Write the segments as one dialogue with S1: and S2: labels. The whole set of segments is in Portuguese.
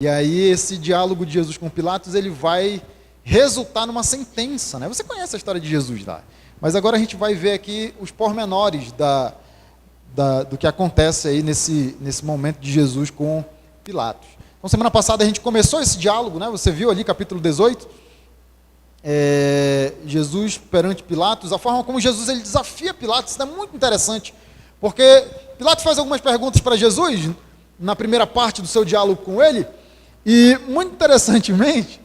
S1: E aí esse diálogo de Jesus com Pilatos, ele vai resultar numa sentença, né? Você conhece a história de Jesus lá, mas agora a gente vai ver aqui os pormenores do que acontece aí nesse momento de Jesus com Pilatos. Então, semana passada a gente começou esse diálogo, né? Você viu ali, capítulo 18, Jesus perante Pilatos, a forma como Jesus ele desafia Pilatos, isso é muito interessante, porque Pilatos faz algumas perguntas para Jesus, na primeira parte do seu diálogo com ele, e, muito interessantemente,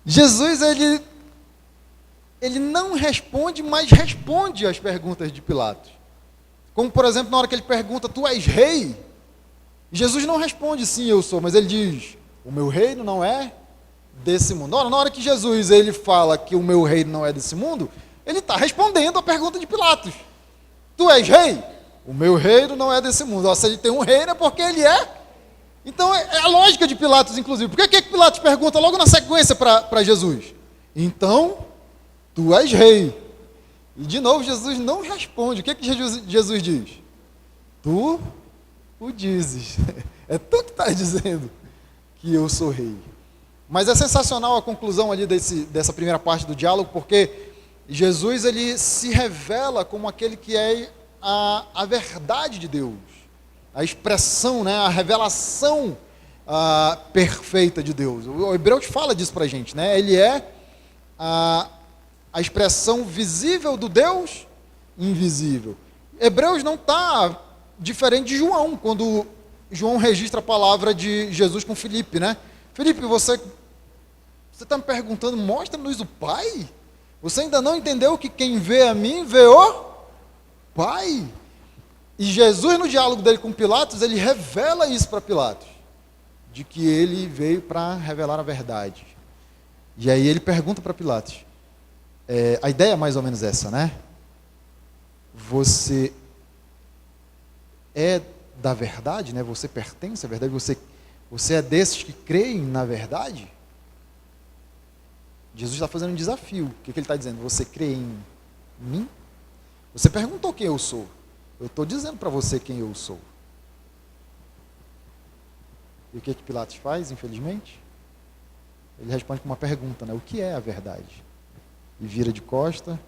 S1: Jesus, ele não responde, mas responde às perguntas de Pilatos. Como, por exemplo, na hora que ele pergunta, tu és rei? Jesus não responde, sim, eu sou, mas ele diz, o meu reino não é desse mundo. Ora, na hora que Jesus ele fala que o meu reino não é desse mundo, ele está respondendo a pergunta de Pilatos. Tu és rei? O meu reino não é desse mundo. Ora, se ele tem um reino é porque ele é. Então, é a lógica de Pilatos, inclusive. Por que Pilatos pergunta logo na sequência para Jesus? Então, tu és rei. E, de novo, Jesus não responde. O que Jesus diz? Tu o dizes. É tu que estás dizendo que eu sou rei. Mas é sensacional a conclusão ali dessa primeira parte do diálogo, porque Jesus ele se revela como aquele que é a verdade de Deus. A expressão, né, a revelação perfeita de Deus. O Hebreus fala disso para a gente, né? Ele é a expressão visível do Deus invisível. Hebreus não está diferente de João, quando João registra a palavra de Jesus com Filipe, né? Filipe, você está me perguntando, mostra-nos o Pai? Você ainda não entendeu que quem vê a mim, vê o Pai? E Jesus, no diálogo dele com Pilatos, ele revela isso para Pilatos, de que ele veio para revelar a verdade. E aí ele pergunta para Pilatos, a ideia é mais ou menos essa, né? Você é da verdade, né? Você pertence à verdade, você é desses que creem na verdade? Jesus está fazendo um desafio. O que ele está dizendo? Você crê em mim? Você perguntou quem eu sou. Eu estou dizendo para você quem eu sou. E o que Pilatos faz, infelizmente? Ele responde com uma pergunta, né? O que é a verdade? E vira de costa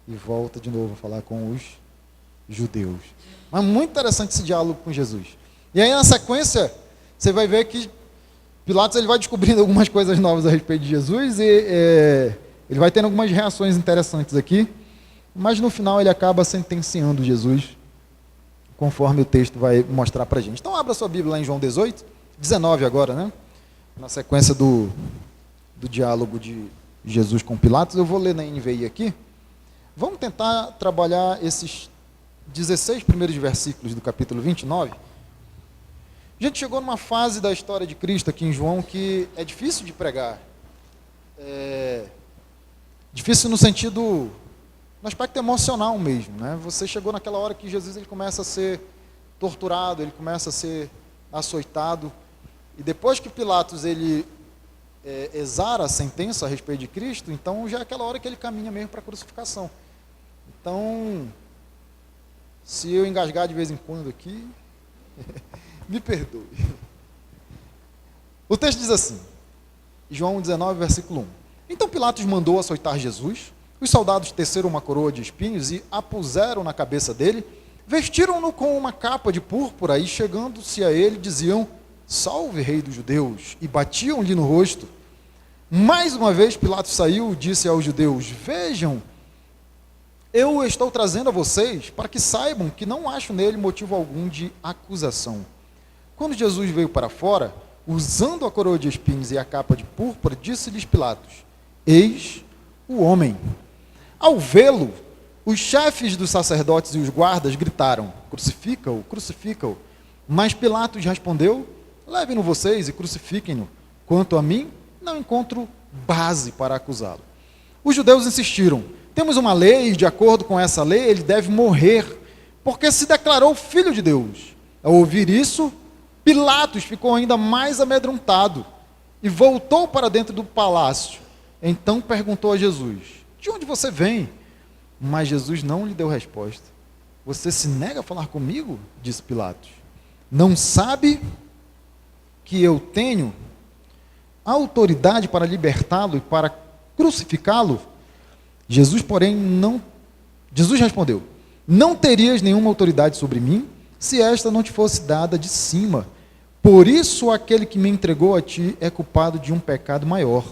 S1: e volta de novo a falar com os judeus. Mas muito interessante esse diálogo com Jesus. E aí, na sequência, você vai ver que Pilatos ele vai descobrindo algumas coisas novas a respeito de Jesus e ele vai tendo algumas reações interessantes aqui, mas no final ele acaba sentenciando Jesus, conforme o texto vai mostrar para a gente. Então, abra sua Bíblia lá em João 18, 19 agora, né? Na sequência do diálogo de Jesus com Pilatos. Eu vou ler na NVI aqui. Vamos tentar trabalhar esses 16 primeiros versículos do capítulo 29. A gente chegou numa fase da história de Cristo aqui em João que é difícil de pregar. Difícil no sentido, no aspecto emocional mesmo, né? Você chegou naquela hora que Jesus ele começa a ser torturado, ele começa a ser açoitado, e depois que Pilatos ele exara a sentença a respeito de Cristo, então já é aquela hora que ele caminha mesmo para a crucificação. Então, se eu engasgar de vez em quando aqui, me perdoe. O texto diz assim, João 19, versículo 1. Então Pilatos mandou açoitar Jesus, os soldados teceram uma coroa de espinhos e a puseram na cabeça dele, vestiram-no com uma capa de púrpura e, chegando-se a ele, diziam, salve, rei dos judeus, e batiam-lhe no rosto. Mais uma vez Pilatos saiu e disse aos judeus, vejam, eu o estou trazendo a vocês para que saibam que não acho nele motivo algum de acusação. Quando Jesus veio para fora, usando a coroa de espinhos e a capa de púrpura, disse-lhes Pilatos, eis o homem. Ao vê-lo, os chefes dos sacerdotes e os guardas gritaram, crucifica-o, crucifica-o. Mas Pilatos respondeu, levem-no vocês e crucifiquem-no. Quanto a mim, não encontro base para acusá-lo. Os judeus insistiram, temos uma lei e de acordo com essa lei ele deve morrer, porque se declarou filho de Deus. Ao ouvir isso, Pilatos ficou ainda mais amedrontado e voltou para dentro do palácio. Então perguntou a Jesus, de onde você vem? Mas Jesus não lhe deu resposta. Você se nega a falar comigo? Disse Pilatos. Não sabe que eu tenho autoridade para libertá-lo e para crucificá-lo? Jesus respondeu: não terias nenhuma autoridade sobre mim, se esta não te fosse dada de cima. Por isso aquele que me entregou a ti é culpado de um pecado maior.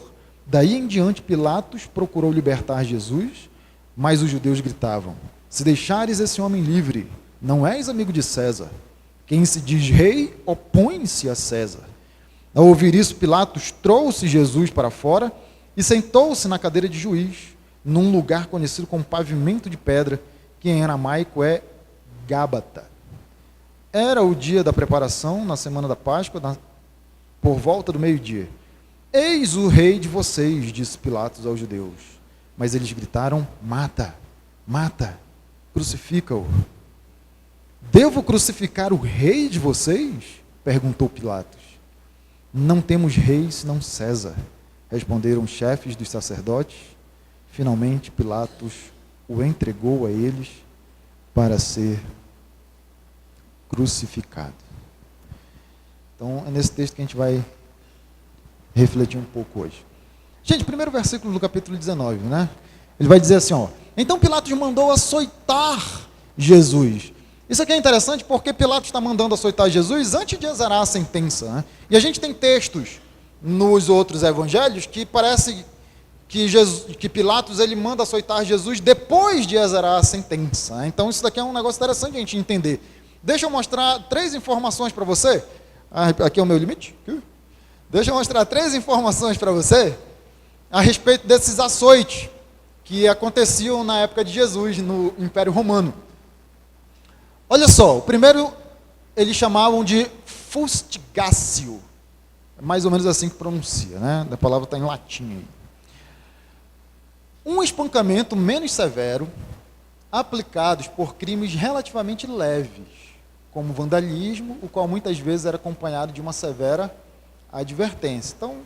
S1: Daí em diante Pilatos procurou libertar Jesus, mas os judeus gritavam: se deixares esse homem livre, não és amigo de César. Quem se diz rei, opõe-se a César. Ao ouvir isso, Pilatos trouxe Jesus para fora e sentou-se na cadeira de juiz, num lugar conhecido como pavimento de pedra, que em aramaico é Gábata. Era o dia da preparação, na semana da Páscoa, por volta do meio-dia. Eis o rei de vocês, disse Pilatos aos judeus. Mas eles gritaram: mata, mata, crucifica-o. Devo crucificar o rei de vocês? Perguntou Pilatos. Não temos rei senão César, responderam os chefes dos sacerdotes. Finalmente Pilatos o entregou a eles para ser crucificado. Então é nesse texto que a gente vai refletir um pouco hoje. Gente, primeiro versículo do capítulo 19, né? Ele vai dizer assim, ó: então Pilatos mandou açoitar Jesus. Isso aqui é interessante porque Pilatos está mandando açoitar Jesus antes de exarar a sentença, né? E a gente tem textos nos outros evangelhos que parece que Pilatos ele manda açoitar Jesus depois de exarar a sentença, né? Então isso daqui é um negócio interessante a gente entender. Deixa eu mostrar 3 informações para você. Aqui é o meu limite. Deixa eu mostrar 3 informações para você a respeito desses açoites que aconteciam na época de Jesus no Império Romano. Olha só, o primeiro eles chamavam de fustigatio. É mais ou menos assim que pronuncia, né? A palavra está em latim aí. Um espancamento menos severo, aplicados por crimes relativamente leves, como vandalismo, o qual muitas vezes era acompanhado de uma severa advertência. Então,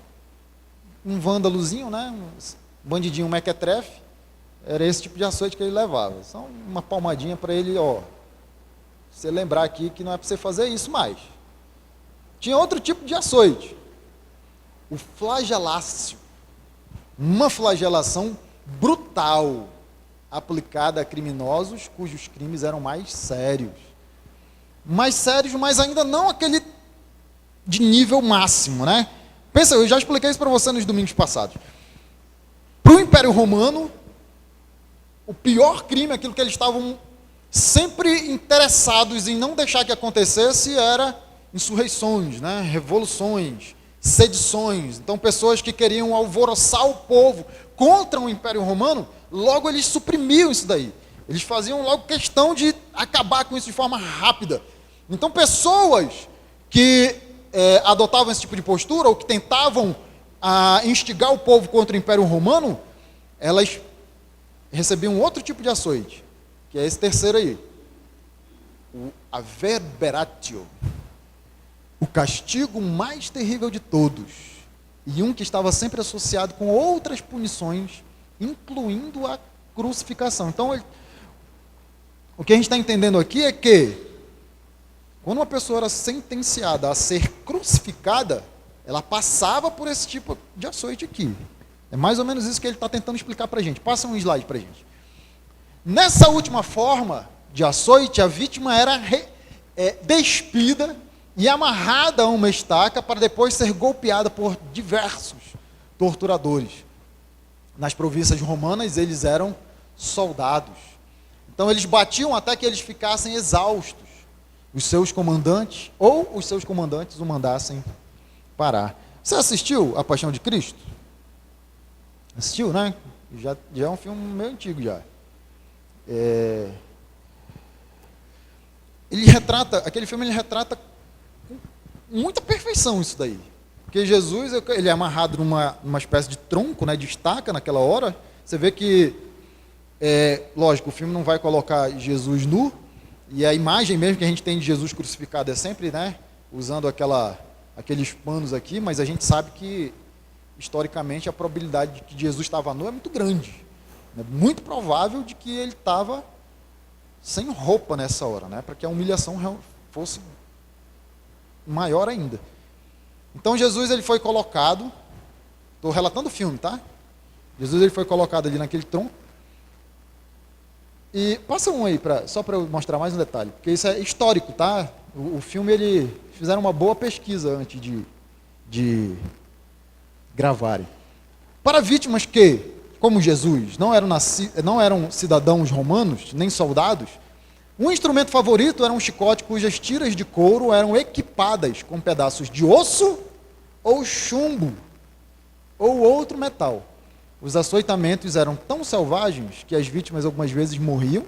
S1: um vândalozinho, né, um bandidinho mequetrefe, era esse tipo de açoite que ele levava. Só uma palmadinha para ele, ó, você lembrar aqui que não é para você fazer isso mais. Tinha outro tipo de açoite, o flagelácio, uma flagelação brutal, aplicada a criminosos cujos crimes eram mais sérios, mas ainda não aquele de nível máximo, né? Pensa, eu já expliquei isso para você nos domingos passados. Para o Império Romano, o pior crime, aquilo que eles estavam sempre interessados em não deixar que acontecesse, era insurreições, né? Revoluções, sedições. Então, pessoas que queriam alvoroçar o povo contra o Império Romano, logo eles suprimiam isso daí. Eles faziam logo questão de acabar com isso de forma rápida. Então, pessoas que adotavam esse tipo de postura, ou que tentavam instigar o povo contra o Império Romano, elas recebiam outro tipo de açoite, que é esse terceiro aí, o averberatio, o castigo mais terrível de todos, e um que estava sempre associado com outras punições, incluindo a crucificação. Então, o que a gente está entendendo aqui é que, quando uma pessoa era sentenciada a ser crucificada, ela passava por esse tipo de açoite aqui. É mais ou menos isso que ele está tentando explicar para a gente. Passa um slide para a gente. Nessa última forma de açoite, a vítima era despida e amarrada a uma estaca para depois ser golpeada por diversos torturadores. Nas províncias romanas, eles eram soldados. Então, eles batiam até que eles ficassem exaustos. Os seus comandantes o mandassem parar. Você assistiu A Paixão de Cristo? Assistiu, né? Já é um filme meio antigo já. Aquele filme ele retrata com muita perfeição isso daí. Porque Jesus, ele é amarrado numa espécie de tronco, né, de estaca naquela hora. Você vê que, lógico, o filme não vai colocar Jesus nu, e a imagem mesmo que a gente tem de Jesus crucificado é sempre, né, usando aqueles panos aqui, mas a gente sabe que, historicamente, a probabilidade de que Jesus estava nu é muito grande. É muito provável de que ele estava sem roupa nessa hora, né, para que a humilhação fosse maior ainda. Então Jesus ele foi colocado, estou relatando o filme, tá? Jesus ele foi colocado ali naquele tronco. E passa um aí, só para eu mostrar mais um detalhe, porque isso é histórico, tá? O filme, fizeram uma boa pesquisa antes de gravarem. Para vítimas que, como Jesus, não eram cidadãos romanos, nem soldados, o instrumento favorito era um chicote cujas tiras de couro eram equipadas com pedaços de osso ou chumbo, ou outro metal. Os açoitamentos eram tão selvagens que as vítimas algumas vezes morriam.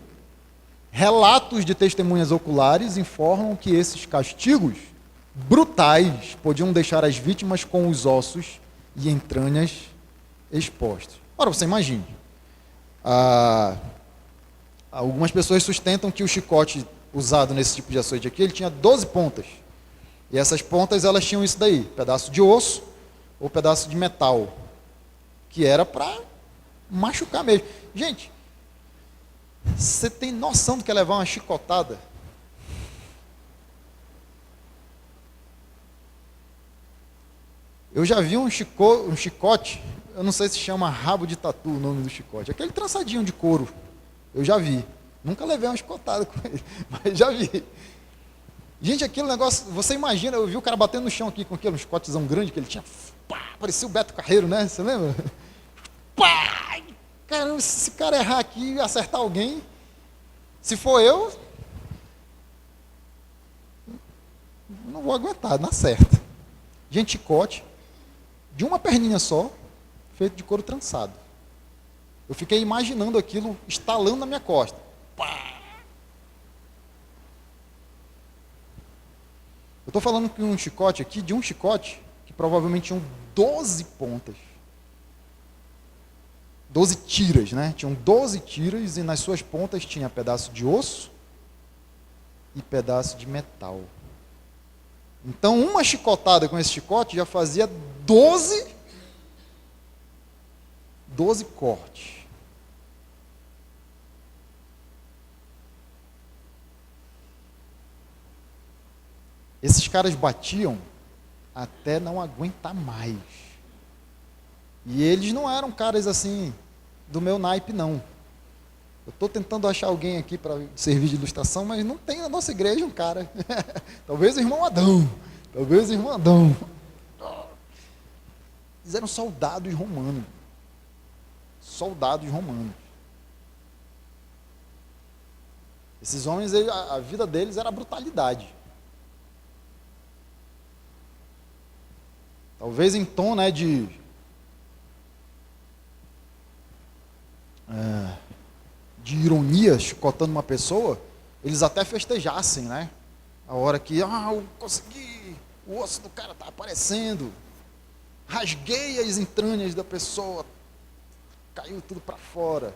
S1: Relatos de testemunhas oculares informam que esses castigos brutais podiam deixar as vítimas com os ossos e entranhas expostos. Ora, você imagine. Algumas pessoas sustentam que o chicote usado nesse tipo de açoite aqui, ele tinha 12 pontas. E essas pontas, elas tinham isso daí, pedaço de osso ou pedaço de metal, que era para machucar mesmo. Gente, você tem noção do que é levar uma chicotada? Eu já vi um chicote, eu não sei se chama rabo de tatu o nome do chicote, aquele trançadinho de couro, eu já vi. Nunca levei uma chicotada com ele, mas já vi. Gente, aquele negócio, você imagina, eu vi o cara batendo no chão aqui com aquele chicotezão grande que ele tinha, pá, parecia o Beto Carreiro, né? Você lembra? Pá! Caramba, se esse cara errar aqui e acertar alguém, se for eu, não vou aguentar, não acerta. Gente, chicote, de uma perninha só, feito de couro trançado. Eu fiquei imaginando aquilo estalando na minha costa. Pá! Eu estou falando de um chicote aqui, que provavelmente tinham 12 pontas. 12 tiras, né? Tinham 12 tiras e nas suas pontas tinha pedaço de osso e pedaço de metal. Então, uma chicotada com esse chicote já fazia 12 cortes. Esses caras batiam até não aguentar mais. E eles não eram caras assim, do meu naipe, não. Eu estou tentando achar alguém aqui para servir de ilustração, mas não tem na nossa igreja um cara. Talvez o irmão Adão. Eles eram soldados romanos. Esses homens, a vida deles era brutalidade. Talvez em tom, né, de ironia, chicotando uma pessoa, eles até festejassem, né? A hora que, eu consegui, o osso do cara está aparecendo, rasguei as entranhas da pessoa, caiu tudo para fora.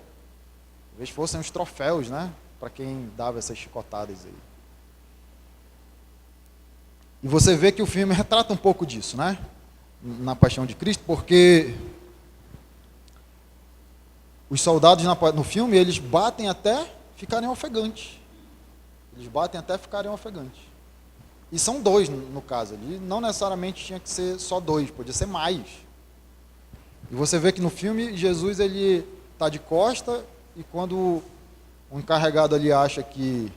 S1: Talvez fossem os troféus, né? Para quem dava essas chicotadas aí. E você vê que o filme retrata um pouco disso, né? Na Paixão de Cristo, porque os soldados no filme, eles batem até ficarem ofegantes. E são 2 no caso ali. Não necessariamente tinha que ser só 2, podia ser mais. E você vê que no filme, Jesus ele está de costa e quando o encarregado ali acha que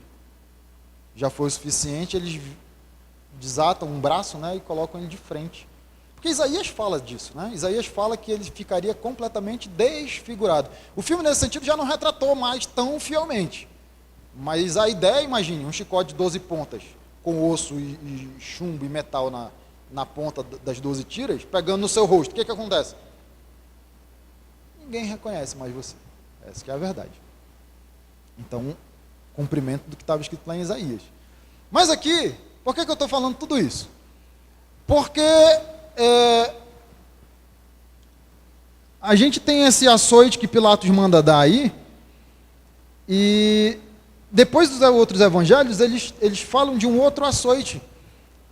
S1: já foi o suficiente, eles desatam um braço, né, e colocam ele de frente. Porque Isaías fala disso, né? Isaías fala que ele ficaria completamente desfigurado. O filme, nesse sentido, já não retratou mais tão fielmente. Mas a ideia, imagine, um chicote de 12 pontas, com osso e chumbo e metal na ponta das 12 tiras, pegando no seu rosto. O que acontece? Ninguém reconhece mais você. Essa que é a verdade. Então, cumprimento do que estava escrito lá em Isaías. Mas aqui, por que eu estou falando tudo isso? Porque a gente tem esse açoite que Pilatos manda dar aí, e depois dos outros evangelhos, eles falam de um outro açoite.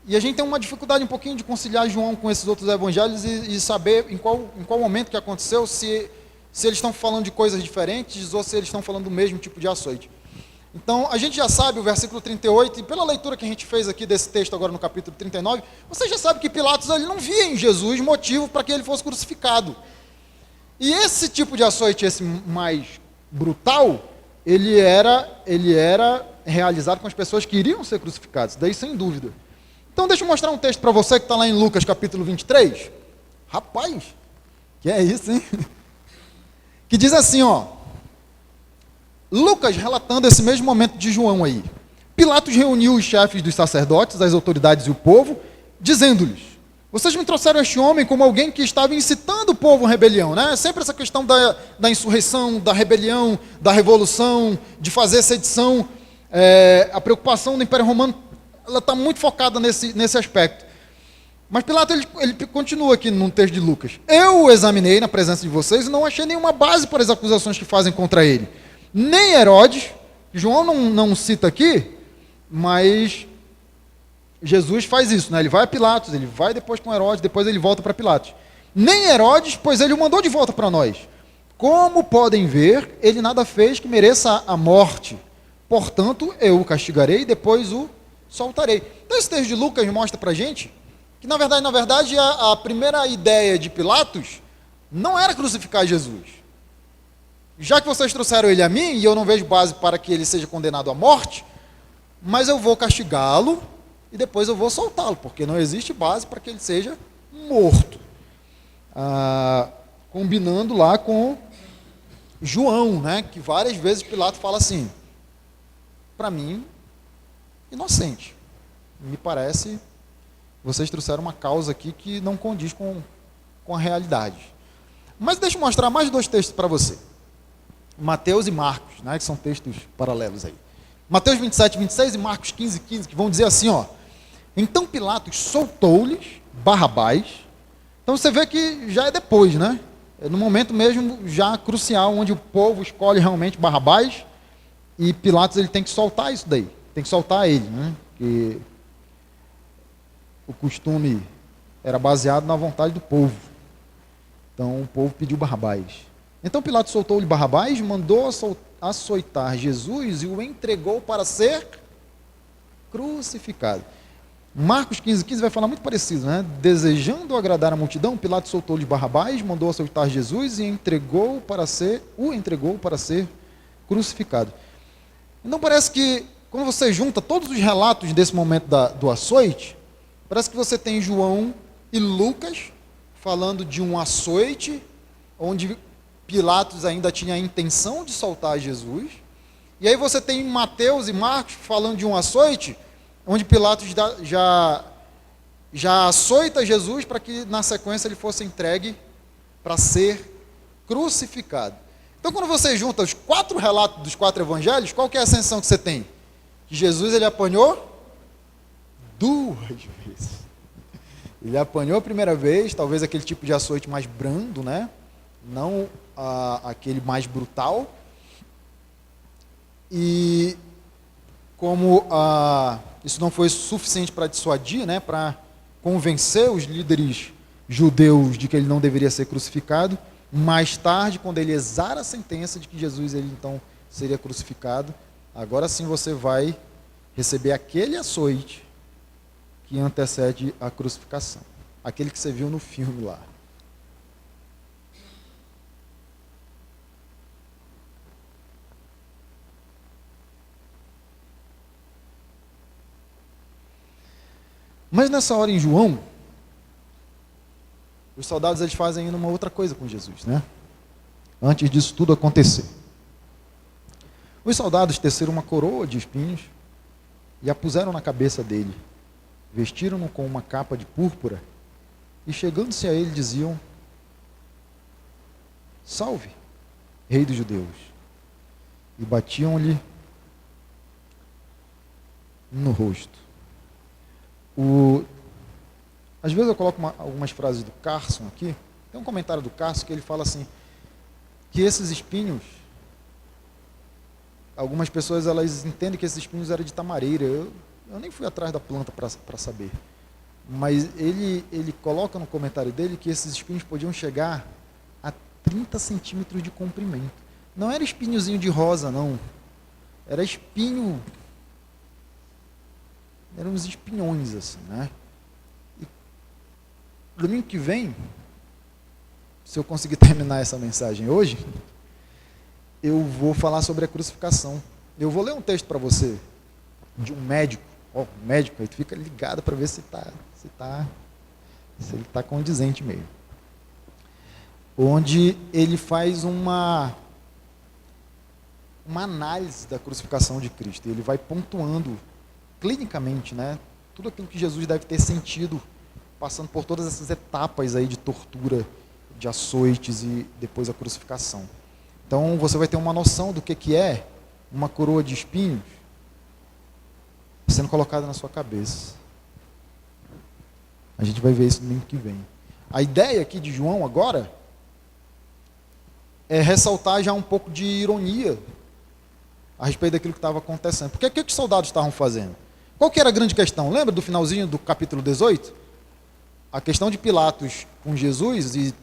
S1: E a gente tem uma dificuldade um pouquinho de conciliar João com esses outros evangelhos e saber em qual momento que aconteceu, se eles estão falando de coisas diferentes ou se eles estão falando do mesmo tipo de açoite. Então, a gente já sabe o versículo 38, e pela leitura que a gente fez aqui desse texto agora no capítulo 39, você já sabe que Pilatos ele não via em Jesus motivo para que ele fosse crucificado. E esse tipo de açoite, esse mais brutal, ele era realizado com as pessoas que iriam ser crucificadas, daí sem dúvida. Então, deixa eu mostrar um texto para você que está lá em Lucas capítulo 23. Rapaz, que é isso, hein? Que diz assim, ó. Lucas relatando esse mesmo momento de João aí. Pilatos reuniu os chefes dos sacerdotes, as autoridades e o povo, dizendo-lhes: vocês me trouxeram este homem como alguém que estava incitando o povo à rebelião, né? Sempre essa questão da insurreição, da rebelião, da revolução, de fazer sedição. A preocupação do Império Romano, ela está muito focada nesse aspecto. Mas Pilatos, ele continua aqui no texto de Lucas. Eu o examinei na presença de vocês e não achei nenhuma base para as acusações que fazem contra ele. Nem Herodes, João não cita aqui, mas Jesus faz isso, né? Ele vai a Pilatos, ele vai depois com Herodes, depois ele volta para Pilatos. Nem Herodes, pois ele o mandou de volta para nós. Como podem ver, ele nada fez que mereça a morte. Portanto, eu o castigarei e depois o soltarei. Então esse texto de Lucas mostra para a gente que, na verdade, a primeira ideia de Pilatos não era crucificar Jesus. Já que vocês trouxeram ele a mim, e eu não vejo base para que ele seja condenado à morte, mas eu vou castigá-lo e depois eu vou soltá-lo, porque não existe base para que ele seja morto. Combinando lá com João, né, que várias vezes Pilatos fala assim, para mim, inocente. Me parece, vocês trouxeram uma causa aqui que não condiz com a realidade. Mas deixa eu mostrar mais 2 textos para você. Mateus e Marcos, né, que são textos paralelos aí. Mateus 27, 26 e Marcos 15, 15, que vão dizer assim, ó. Então Pilatos soltou-lhes Barrabás. Então você vê que já é depois, né? É no momento mesmo já crucial, onde o povo escolhe realmente Barrabás, e Pilatos ele tem que soltar isso daí. Tem que soltar ele, né? Porque o costume era baseado na vontade do povo. Então o povo pediu Barrabás. Então Pilatos soltou-lhe Barrabás, mandou açoitar Jesus e o entregou para ser crucificado. Marcos 15, 15 vai falar muito parecido, né? Desejando agradar a multidão, Pilatos soltou-lhe Barrabás, mandou açoitar Jesus e o entregou para ser crucificado. Então parece que, quando você junta todos os relatos desse momento do açoite, parece que você tem João e Lucas falando de um açoite, onde Pilatos ainda tinha a intenção de soltar Jesus. E aí você tem Mateus e Marcos falando de um açoite, onde Pilatos já açoita Jesus para que na sequência ele fosse entregue para ser crucificado. Então quando você junta os 4 relatos dos 4 evangelhos, qual que é a sensação que você tem? Que Jesus ele apanhou 2 vezes. Ele apanhou a primeira vez, talvez aquele tipo de açoite mais brando, né? Não aquele mais brutal. E como isso não foi suficiente para dissuadir, né, para convencer os líderes judeus de que ele não deveria ser crucificado, mais tarde, quando ele exara a sentença de que Jesus ele então seria crucificado, agora sim você vai receber aquele açoite que antecede a crucificação, aquele que você viu no filme lá. Mas nessa hora em João, os soldados eles fazem ainda uma outra coisa com Jesus, né? Antes disso tudo acontecer. Os soldados teceram uma coroa de espinhos e a puseram na cabeça dele. Vestiram-no com uma capa de púrpura e, chegando-se a ele, diziam: Salve, Rei dos Judeus. E batiam-lhe no rosto. Às vezes eu coloco algumas frases do Carson aqui. Tem um comentário do Carson que ele fala assim, que esses espinhos, algumas pessoas elas entendem que esses espinhos eram de tamareira. Eu nem fui atrás da planta para saber. Mas ele coloca no comentário dele que esses espinhos podiam chegar a 30 centímetros de comprimento. Não era espinhozinho de rosa, não. era espinho, eram uns espinhões assim, né? E domingo que vem, se eu conseguir terminar essa mensagem hoje, eu vou falar sobre a crucificação. Eu vou ler um texto para você, de um médico, médico, aí tu fica ligado para ver se ele está condizente mesmo. Onde ele faz uma análise da crucificação de Cristo. Ele vai pontuando clinicamente, né, tudo aquilo que Jesus deve ter sentido, passando por todas essas etapas aí de tortura, de açoites e depois a crucificação. Então você vai ter uma noção do que é uma coroa de espinhos sendo colocada na sua cabeça. A gente vai ver isso no domingo que vem. A ideia aqui de João agora é ressaltar já um pouco de ironia a respeito daquilo que estava acontecendo. Porque o que os soldados estavam fazendo? Qual que era a grande questão? Lembra do finalzinho do capítulo 18? A questão de Pilatos com Jesus, e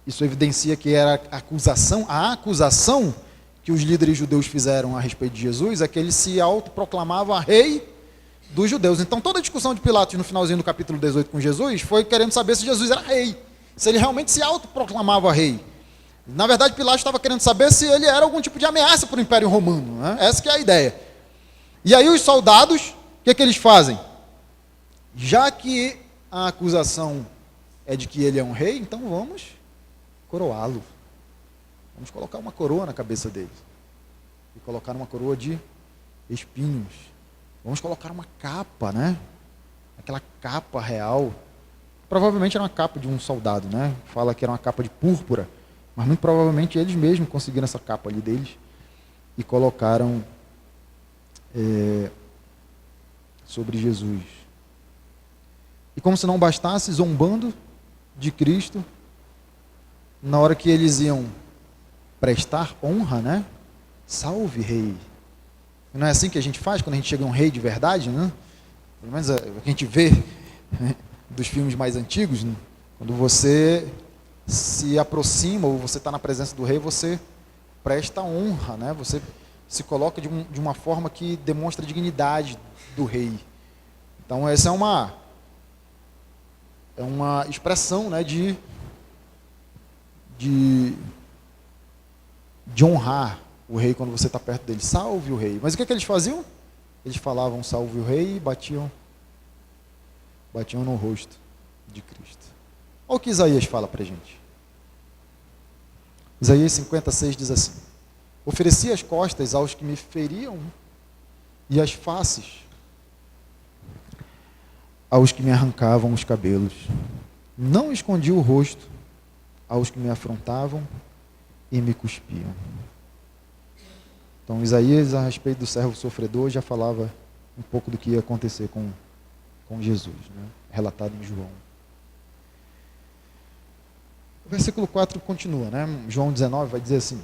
S1: isso evidencia que era a acusação que os líderes judeus fizeram a respeito de Jesus, é que ele se autoproclamava rei dos judeus. Então toda a discussão de Pilatos no finalzinho do capítulo 18 com Jesus foi querendo saber se Jesus era rei, se ele realmente se autoproclamava rei. Na verdade, Pilatos estava querendo saber se ele era algum tipo de ameaça para o Império Romano, né? Essa que é a ideia. E aí os soldados, o que eles fazem? Já que a acusação é de que ele é um rei, então vamos coroá-lo. Vamos colocar uma coroa na cabeça dele. E colocar uma coroa de espinhos. Vamos colocar uma capa, né? Aquela capa real. Provavelmente era uma capa de um soldado, né? Fala que era uma capa de púrpura. Mas muito provavelmente eles mesmos conseguiram essa capa ali deles e colocaram sobre Jesus. E como se não bastasse, zombando de Cristo, na hora que eles iam prestar honra, né? Salve, rei. Não é assim que a gente faz quando a gente chega a um rei de verdade, né? Pelo menos o que a gente vê, né, dos filmes mais antigos, né? Quando você se aproxima ou você está na presença do rei, você presta honra, né? Você se coloca de uma forma que demonstra a dignidade do rei. Então essa é uma expressão, né, de honrar o rei quando você está perto dele. Salve o rei. Mas o que eles faziam? Eles falavam salve o rei e batiam no rosto de Cristo. Olha o que Isaías fala para a gente. Isaías 56 diz assim: ofereci as costas aos que me feriam e as faces aos que me arrancavam os cabelos. Não escondi o rosto aos que me afrontavam e me cuspiam. Então Isaías, a respeito do servo sofredor, já falava um pouco do que ia acontecer com Jesus, né? Relatado em João. O versículo 4 continua, né? João 19 vai dizer assim: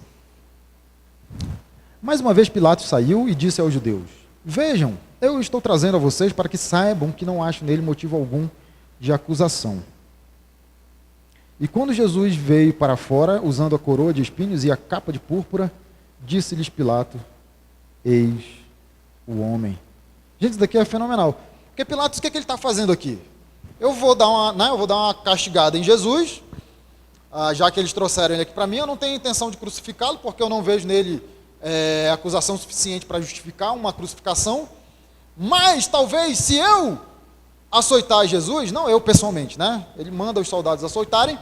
S1: mais uma vez Pilatos saiu e disse aos judeus: vejam, eu estou trazendo a vocês para que saibam que não acho nele motivo algum de acusação. E quando Jesus veio para fora, usando a coroa de espinhos e a capa de púrpura, disse-lhes Pilato: eis o homem. Gente, isso daqui é fenomenal. Porque Pilatos, o que ele está fazendo aqui? Eu vou dar uma castigada em Jesus, já que eles trouxeram ele aqui para mim. Eu não tenho intenção de crucificá-lo, porque eu não vejo nele acusação suficiente para justificar uma crucificação. Mas talvez, se eu açoitar Jesus, não eu pessoalmente, né? Ele manda os soldados açoitarem.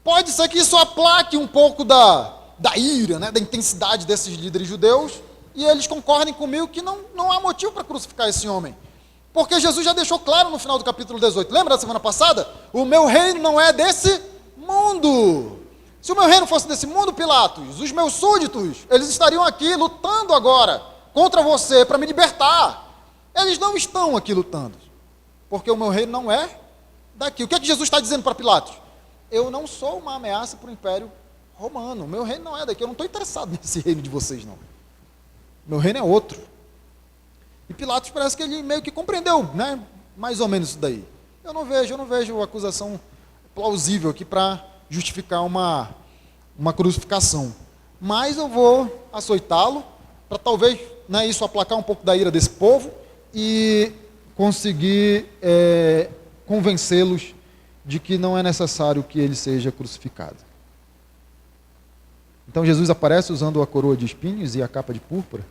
S1: Pode ser que isso aplaque um pouco da ira, né? Da intensidade desses líderes judeus, e eles concordem comigo que não há motivo para crucificar esse homem. Porque Jesus já deixou claro no final do capítulo 18. Lembra da semana passada? O meu reino não é desse mundo. Se o meu reino fosse desse mundo, Pilatos, os meus súditos, eles estariam aqui lutando agora contra você para me libertar. Eles não estão aqui lutando, porque o meu reino não é daqui. O que é que Jesus está dizendo para Pilatos? Eu não sou uma ameaça para o Império Romano. O meu reino não é daqui. Eu não estou interessado nesse reino de vocês, não. O meu reino é outro. E Pilatos parece que ele meio que compreendeu, né? Mais ou menos isso daí. Eu não vejo acusação plausível aqui para justificar uma crucificação. Mas eu vou açoitá-lo, talvez, né, isso aplacar um pouco da ira desse povo e conseguir convencê-los de que não é necessário que ele seja crucificado. Então Jesus aparece usando a coroa de espinhos e a capa de púrpura,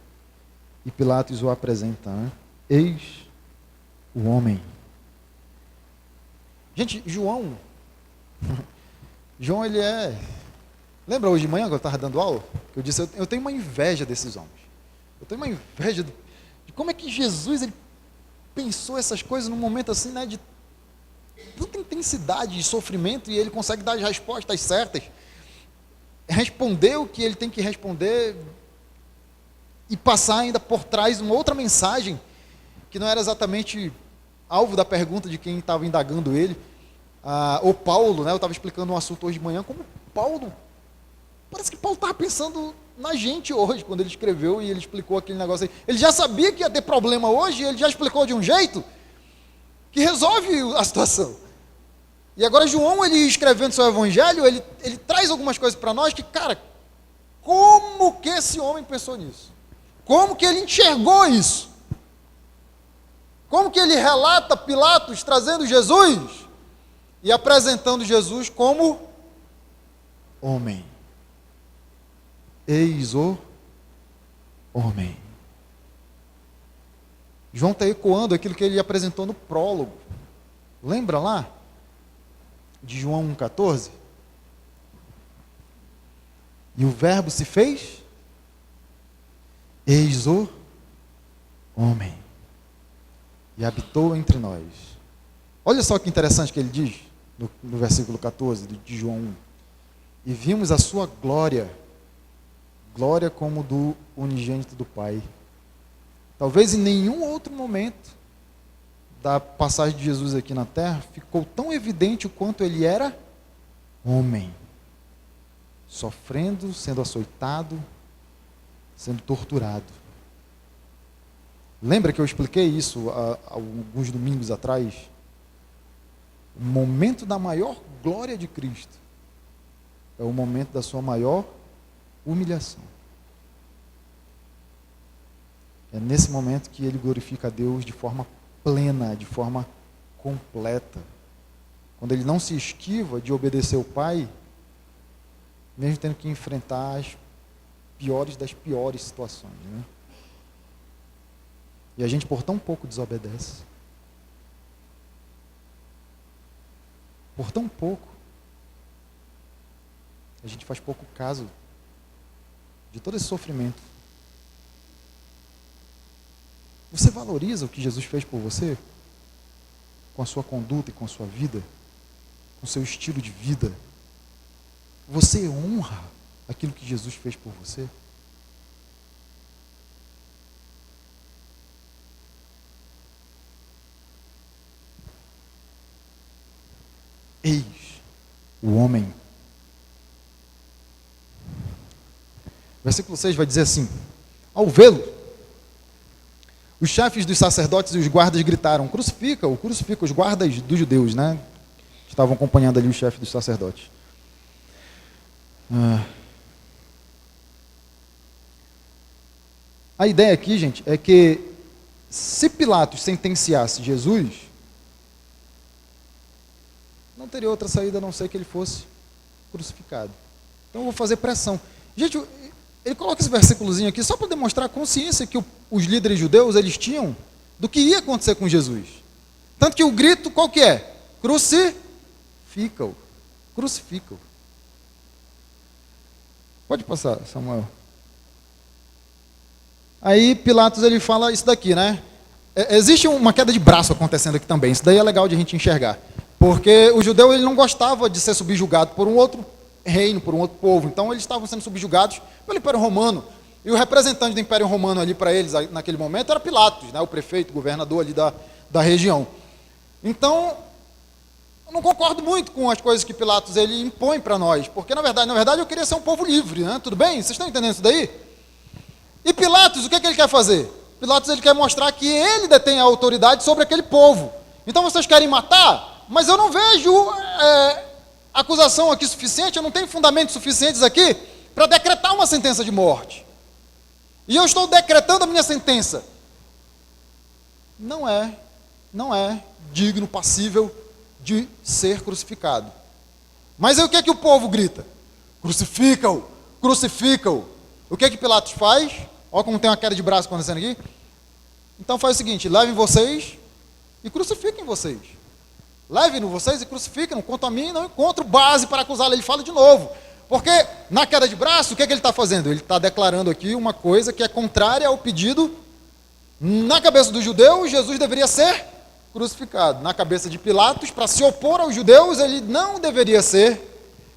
S1: e Pilatos o apresenta, né? Eis o homem. Gente, João, ele é... Lembra hoje de manhã, quando eu estava dando aula? Que eu disse, eu tenho uma inveja desses homens. Eu tenho uma inveja de como é que Jesus ele pensou essas coisas num momento assim, né, de tanta intensidade de sofrimento, e ele consegue dar as respostas certas, responder o que ele tem que responder e passar ainda por trás uma outra mensagem que não era exatamente alvo da pergunta de quem estava indagando ele. O Paulo, né, eu estava explicando um assunto hoje de manhã, como Paulo, parece que Paulo estava pensando na gente hoje, quando ele escreveu e ele explicou aquele negócio aí. Ele já sabia que ia ter problema hoje, e ele já explicou de um jeito que resolve a situação. E agora João, ele escrevendo seu evangelho, ele traz algumas coisas para nós que, cara, como que esse homem pensou nisso? Como que ele enxergou isso? Como que ele relata Pilatos trazendo Jesus e apresentando Jesus como homem? Eis o homem. João está ecoando aquilo que ele apresentou no prólogo. Lembra lá? De João 1,14? E o verbo se fez? Eis o homem. E habitou entre nós. Olha só que interessante que ele diz no versículo 14 de João 1. E vimos a sua glória, glória como do unigênito do Pai. Talvez em nenhum outro momento da passagem de Jesus aqui na terra ficou tão evidente o quanto ele era homem, sofrendo, sendo açoitado, sendo torturado. Lembra que eu expliquei isso há alguns domingos atrás? O momento da maior glória de Cristo é o momento da sua maior humilhação. É nesse momento que ele glorifica a Deus de forma plena, de forma completa. Quando ele não se esquiva de obedecer o Pai, mesmo tendo que enfrentar as piores das piores situações, né? E a gente por tão pouco desobedece. Por tão pouco. A gente faz pouco caso de todo esse sofrimento. Você valoriza o que Jesus fez por você? Com a sua conduta e com a sua vida? Com o seu estilo de vida? Você honra aquilo que Jesus fez por você? Eis o homem. Versículo 6 vai dizer assim: ao vê-lo, os chefes dos sacerdotes e os guardas gritaram: crucifica-o, crucifica, os guardas dos judeus, né? Estavam acompanhando ali o chefe dos sacerdotes. A ideia aqui, gente, é que se Pilatos sentenciasse Jesus, não teria outra saída a não ser que ele fosse crucificado. Então eu vou fazer pressão. Gente, ele coloca esse versículozinho aqui só para demonstrar a consciência que os líderes judeus eles tinham do que ia acontecer com Jesus. Tanto que o grito qual que é? Crucifica-o. Crucifica-o. Pode passar, Samuel. Aí Pilatos ele fala isso daqui, né? Existe uma queda de braço acontecendo aqui também. Isso daí é legal de a gente enxergar. Porque o judeu ele não gostava de ser subjugado por um outro reino, por um outro povo. Então eles estavam sendo subjugados pelo Império Romano. E o representante do Império Romano ali para eles, naquele momento, era Pilatos, né? O prefeito, o governador ali da região. Então, eu não concordo muito com as coisas que Pilatos ele impõe para nós. Porque, na verdade, eu queria ser um povo livre, né? Tudo bem? Vocês estão entendendo isso daí? E Pilatos, o que ele quer fazer? Pilatos ele quer mostrar que ele detém a autoridade sobre aquele povo. Então vocês querem matar? Mas eu não vejo acusação aqui suficiente, eu não tenho fundamentos suficientes aqui para decretar uma sentença de morte. e eu estou decretando a minha sentença. Não é digno, passível de ser crucificado. Mas aí o que é que o povo grita? Crucifica-o, crucifica-o. O que é que Pilatos faz? Olha como tem uma queda de braço acontecendo aqui. Então faz o seguinte, levem vocês e crucifiquem vocês. Levem-no vocês e crucifiquem-no. Quanto a mim, não encontro base para acusá-lo. Ele fala de novo. Porque na queda de braço, o que é que ele está fazendo? Ele está declarando aqui uma coisa que é contrária ao pedido. Na cabeça dos judeus, Jesus deveria ser crucificado. Na cabeça de Pilatos, para se opor aos judeus, ele não deveria ser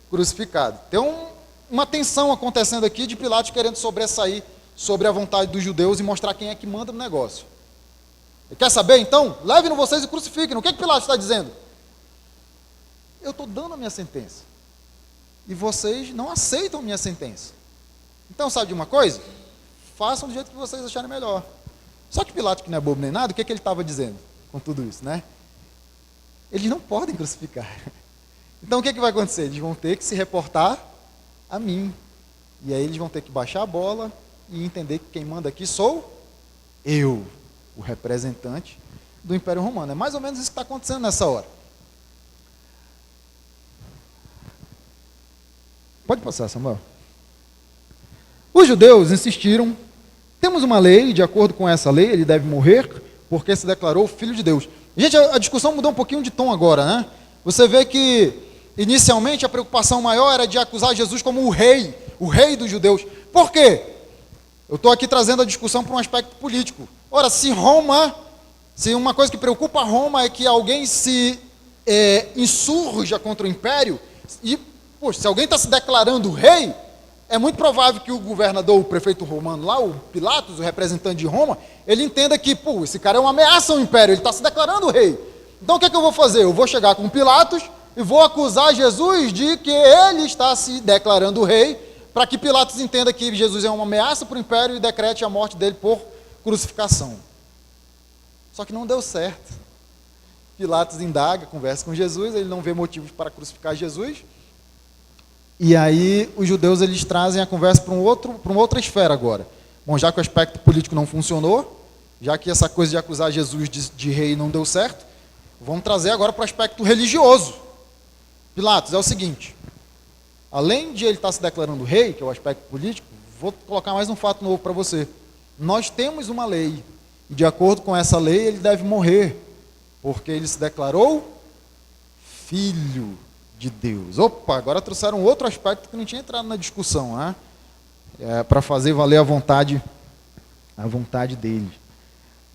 S1: crucificado. Tem uma tensão acontecendo aqui de Pilatos querendo sobressair sobre a vontade dos judeus e mostrar quem é que manda no negócio. Ele quer saber, então? Levem-no vocês e crucifiquem. O que é que Pilatos está dizendo? Eu estou dando a minha sentença. E vocês não aceitam a minha sentença. Então, sabe de uma coisa? Façam do jeito que vocês acharem melhor. Só que Pilatos, que não é bobo nem nada, o que é que ele estava dizendo com tudo isso, né? Eles não podem crucificar. Então, o que é que vai acontecer? Eles vão ter que se reportar a mim. E aí eles vão ter que baixar a bola e entender que quem manda aqui sou eu, o representante do Império Romano. É mais ou menos isso que está acontecendo nessa hora. Pode passar, Samuel. Os judeus insistiram, temos uma lei, de acordo com essa lei, ele deve morrer, porque se declarou filho de Deus. Gente, a discussão mudou um pouquinho de tom agora, né? Você vê que, inicialmente, a preocupação maior era de acusar Jesus como o rei dos judeus. Por quê? Eu estou aqui trazendo a discussão para um aspecto político. Ora, se uma coisa que preocupa Roma é que alguém se insurja contra o império, e, poxa, se alguém está se declarando rei, é muito provável que o governador, o prefeito romano lá, o Pilatos, o representante de Roma, ele entenda que, esse cara é uma ameaça ao império, ele está se declarando rei. Então o que é que eu vou fazer? Eu vou chegar com Pilatos e vou acusar Jesus de que ele está se declarando rei, para que Pilatos entenda que Jesus é uma ameaça para o império e decrete a morte dele por crucificação. Só que não deu certo. Pilatos indaga, conversa com Jesus, ele não vê motivos para crucificar Jesus. E aí os judeus eles trazem a conversa para uma outra esfera agora. Bom, já que o aspecto político não funcionou, já que essa coisa de acusar Jesus de rei não deu certo, vamos trazer agora para o aspecto religioso. Pilatos, é o seguinte, além de ele estar se declarando rei, que é o aspecto político, vou colocar mais um fato novo para você. Nós temos uma lei, e de acordo com essa lei ele deve morrer, porque ele se declarou filho de Deus. Opa, agora trouxeram outro aspecto que não tinha entrado na discussão, né? Para fazer valer a vontade dele.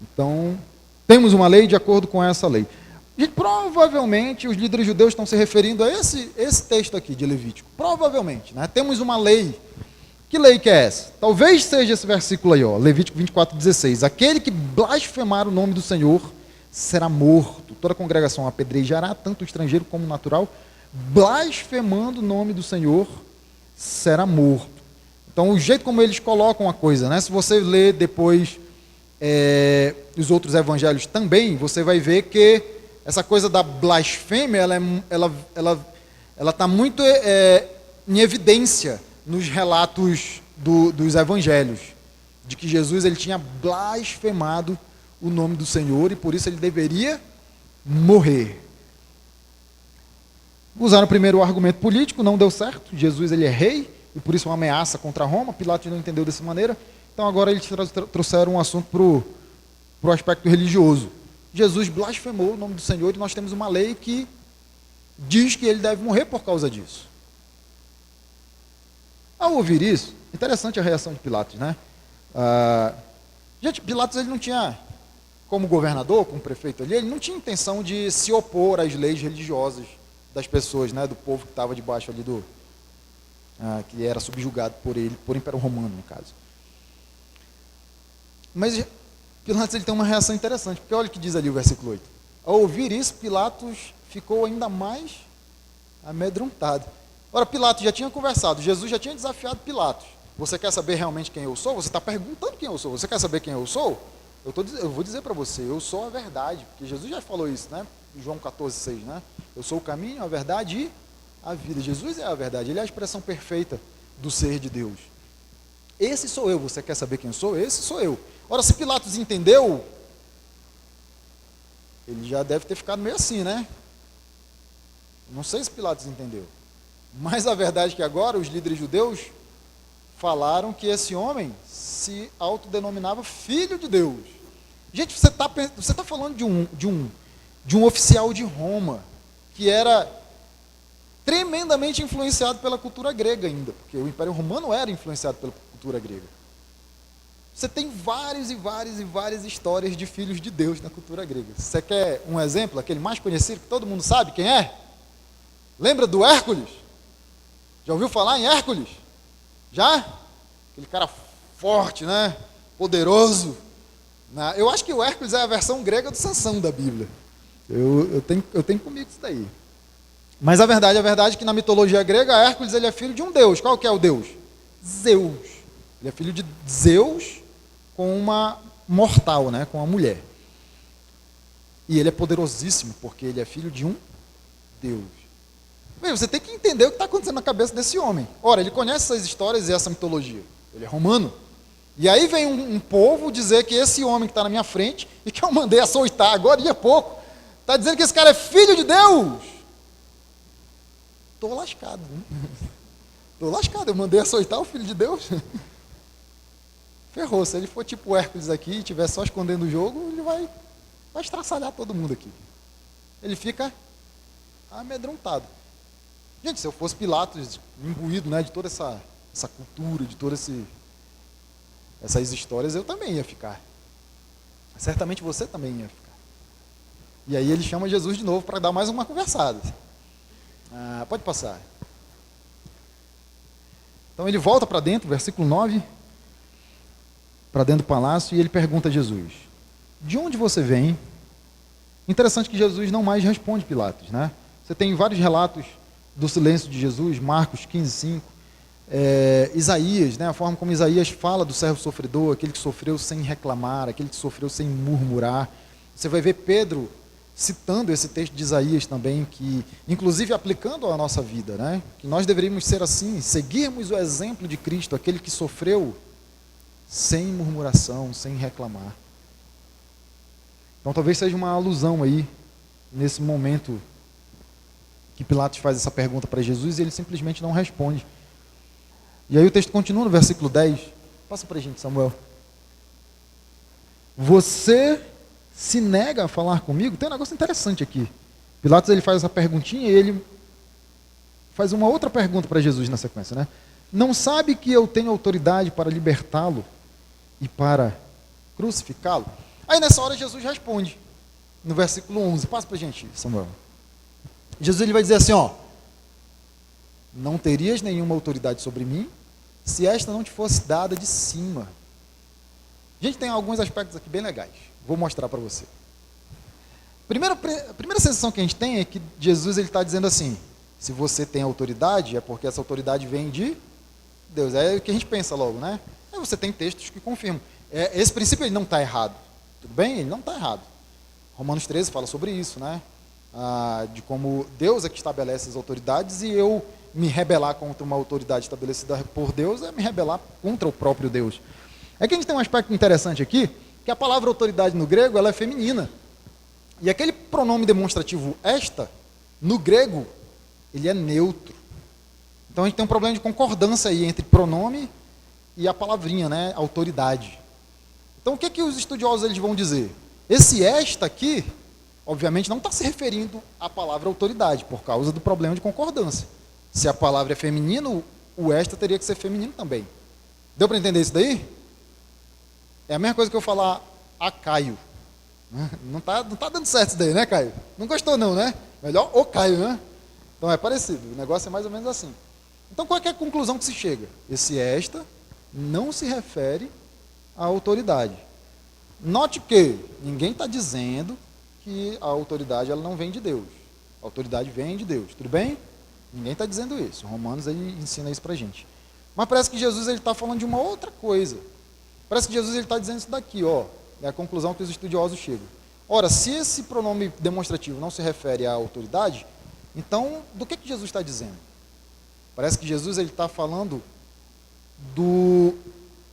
S1: Então, temos uma lei de acordo com essa lei. E provavelmente os líderes judeus estão se referindo a esse texto aqui de Levítico. Provavelmente, né? Temos uma lei. Que lei que é essa? Talvez seja esse versículo aí, ó, Levítico 24:16. Aquele que blasfemar o nome do Senhor será morto. Toda a congregação apedrejará, tanto o estrangeiro como o natural, blasfemando o nome do Senhor será morto. Então, o jeito como eles colocam a coisa, né? Se você ler depois os outros evangelhos também, você vai ver que essa coisa da blasfêmia, ela está muito em evidência nos relatos dos evangelhos, de que Jesus ele tinha blasfemado o nome do Senhor e por isso ele deveria morrer. Usaram primeiro o argumento político, não deu certo. Jesus ele é rei e por isso é uma ameaça contra Roma. Pilatos não entendeu dessa maneira. Então agora eles trouxeram um assunto para o aspecto religioso. Jesus blasfemou o nome do Senhor e nós temos uma lei que diz que ele deve morrer por causa disso. Ao ouvir isso, interessante a reação de Pilatos, né? Gente, Pilatos ele não tinha, como governador, como prefeito ali, ele não tinha intenção de se opor às leis religiosas das pessoas, né, do povo que estava debaixo ali que era subjugado por ele, por Império Romano, no caso. Mas Pilatos ele tem uma reação interessante, porque olha o que diz ali o versículo 8. Ao ouvir isso, Pilatos ficou ainda mais amedrontado. Ora, Pilatos já tinha conversado, Jesus já tinha desafiado Pilatos. Você quer saber realmente quem eu sou? Você está perguntando quem eu sou. Você quer saber quem eu sou? Eu vou dizer para você, eu sou a verdade, porque Jesus já falou isso, né? Em João 14:6, né? Eu sou o caminho, a verdade e a vida. Jesus é a verdade, ele é a expressão perfeita do ser de Deus. esse sou eu, você quer saber quem eu sou? Esse sou eu. Ora, se Pilatos entendeu, ele já deve ter ficado meio assim, né? Não sei se Pilatos entendeu. Mas a verdade é que agora os líderes judeus falaram que esse homem se autodenominava filho de Deus. Gente, você tá falando de um oficial de Roma, que era tremendamente influenciado pela cultura grega ainda, porque o Império Romano era influenciado pela cultura grega. Você tem várias histórias de filhos de Deus na cultura grega. Você quer um exemplo, aquele mais conhecido, que todo mundo sabe quem é? Lembra do Hércules? Já ouviu falar em Hércules? Já? Aquele cara forte, né? Poderoso. Eu acho que o Hércules é a versão grega do Sansão da Bíblia. Eu tenho comigo isso daí. Mas a verdade é que na mitologia grega, Hércules ele é filho de um deus. Qual que é o deus? Zeus. Ele é filho de Zeus com uma mortal, né? Com uma mulher. E ele é poderosíssimo, porque ele é filho de um deus. Bem, você tem que entender o que está acontecendo na cabeça desse homem. Ora, ele conhece essas histórias e essa mitologia. Ele é romano. E aí vem um povo dizer que esse homem que está na minha frente, e que eu mandei açoitar agora e há pouco, está dizendo que esse cara é filho de Deus. Estou lascado. Estou lascado, eu mandei açoitar o filho de Deus. Ferrou, se ele for tipo Hércules aqui e estiver só escondendo o jogo, ele vai estraçalhar todo mundo aqui. Ele fica amedrontado. Gente, se eu fosse Pilatos, imbuído, né, de toda essa cultura, de todas essas histórias, eu também ia ficar. Certamente você também ia ficar. E aí ele chama Jesus de novo para dar mais uma conversada. Pode passar. Então ele volta para dentro, versículo 9, para dentro do palácio, e ele pergunta a Jesus: de onde você vem? Interessante que Jesus não mais responde Pilatos, né? Você tem vários relatos do silêncio de Jesus, Marcos 15:5, Isaías, né? A forma como Isaías fala do servo sofredor, aquele que sofreu sem reclamar, aquele que sofreu sem murmurar. Você vai ver Pedro citando esse texto de Isaías também, que inclusive aplicando à nossa vida, né? Que nós deveríamos ser assim, seguirmos o exemplo de Cristo, aquele que sofreu sem murmuração, sem reclamar. Então talvez seja uma alusão aí, nesse momento que Pilatos faz essa pergunta para Jesus e ele simplesmente não responde. E aí o texto continua no versículo 10. Passa para a gente, Samuel. Você se nega a falar comigo? Tem um negócio interessante aqui. Pilatos ele faz essa perguntinha e ele faz uma outra pergunta para Jesus na sequência, né? Não sabe que eu tenho autoridade para libertá-lo e para crucificá-lo? Aí nessa hora Jesus responde, no versículo 11. Passa para a gente, Samuel. Jesus ele vai dizer assim, ó: não terias nenhuma autoridade sobre mim se esta não te fosse dada de cima. A gente tem alguns aspectos aqui bem legais. Vou mostrar para você. A primeira sensação que a gente tem é que Jesus está dizendo assim: se você tem autoridade, é porque essa autoridade vem de Deus. É o que a gente pensa logo, né? Aí você tem textos que confirmam. Esse princípio ele não está errado. Tudo bem? Ele não está errado. Romanos 13 fala sobre isso, né? De como Deus é que estabelece as autoridades, e eu me rebelar contra uma autoridade estabelecida por Deus é me rebelar contra o próprio Deus. É que a gente tem um aspecto interessante aqui, que a palavra autoridade no grego ela é feminina. E aquele pronome demonstrativo esta, no grego, ele é neutro. Então a gente tem um problema de concordância aí entre pronome e a palavrinha, né, autoridade. Então o que é que os estudiosos eles vão dizer? Esse esta aqui, obviamente, não está se referindo à palavra autoridade, por causa do problema de concordância. Se a palavra é feminino, o esta teria que ser feminino também. Deu para entender isso daí? É a mesma coisa que eu falar a Caio. Não tá dando certo isso daí, né, Caio? Não gostou não, né? Melhor o Caio, né? Então é parecido, o negócio é mais ou menos assim. Então qual é a conclusão que se chega? Esse esta não se refere à autoridade. Note que ninguém está dizendo que a autoridade ela não vem de Deus. A autoridade vem de Deus, tudo bem? Ninguém está dizendo isso. Romanos ele ensina isso para a gente. Mas parece que Jesus está falando de uma outra coisa. Parece que Jesus está dizendo isso daqui, ó. É a conclusão que os estudiosos chegam. Ora, se esse pronome demonstrativo não se refere à autoridade, então do que Jesus está dizendo? Parece que Jesus está falando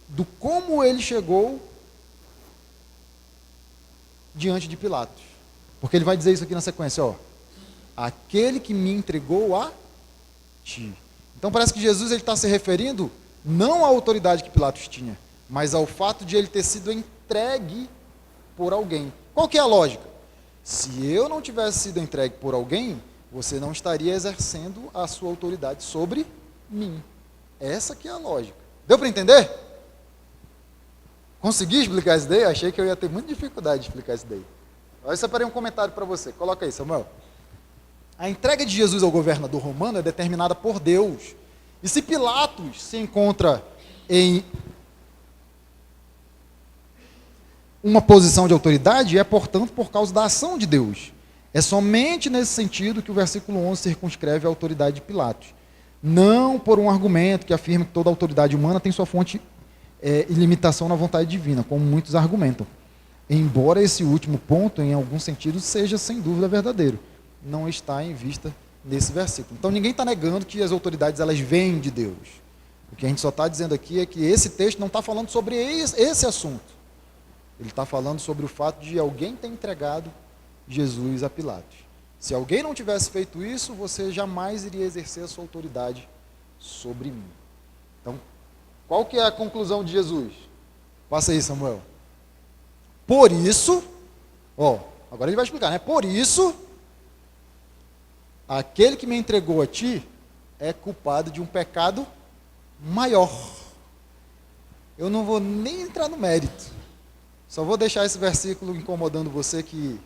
S1: do como ele chegou diante de Pilatos. Porque ele vai dizer isso aqui na sequência, ó. Aquele que me entregou a ti. Então parece que Jesus está se referindo não à autoridade que Pilatos tinha, mas ao fato de ele ter sido entregue por alguém. Qual que é a lógica? Se eu não tivesse sido entregue por alguém, você não estaria exercendo a sua autoridade sobre mim. Essa que é a lógica. Deu para entender? Consegui explicar isso daí? Achei que eu ia ter muita dificuldade de explicar isso daí. Eu separei um comentário para você. Coloca aí, Samuel. A entrega de Jesus ao governador romano é determinada por Deus. E se Pilatos se encontra em uma posição de autoridade, é, portanto, por causa da ação de Deus. É somente nesse sentido que o versículo 11 circunscreve a autoridade de Pilatos. Não por um argumento que afirma que toda autoridade humana tem sua fonte e limitação na vontade divina, como muitos argumentam. Embora esse último ponto, em algum sentido, seja sem dúvida verdadeiro. Não está em vista nesse versículo. Então ninguém está negando que as autoridades elas vêm de Deus. O que a gente só está dizendo aqui é que esse texto não está falando sobre esse assunto. Ele está falando sobre o fato de alguém ter entregado Jesus a Pilatos. Se alguém não tivesse feito isso, você jamais iria exercer a sua autoridade sobre mim. Então, qual que é a conclusão de Jesus? Passa aí, Samuel. Por isso, agora ele vai explicar, né? Por isso, aquele que me entregou a ti é culpado de um pecado maior. Eu não vou nem entrar no mérito. Só vou deixar esse versículo incomodando você que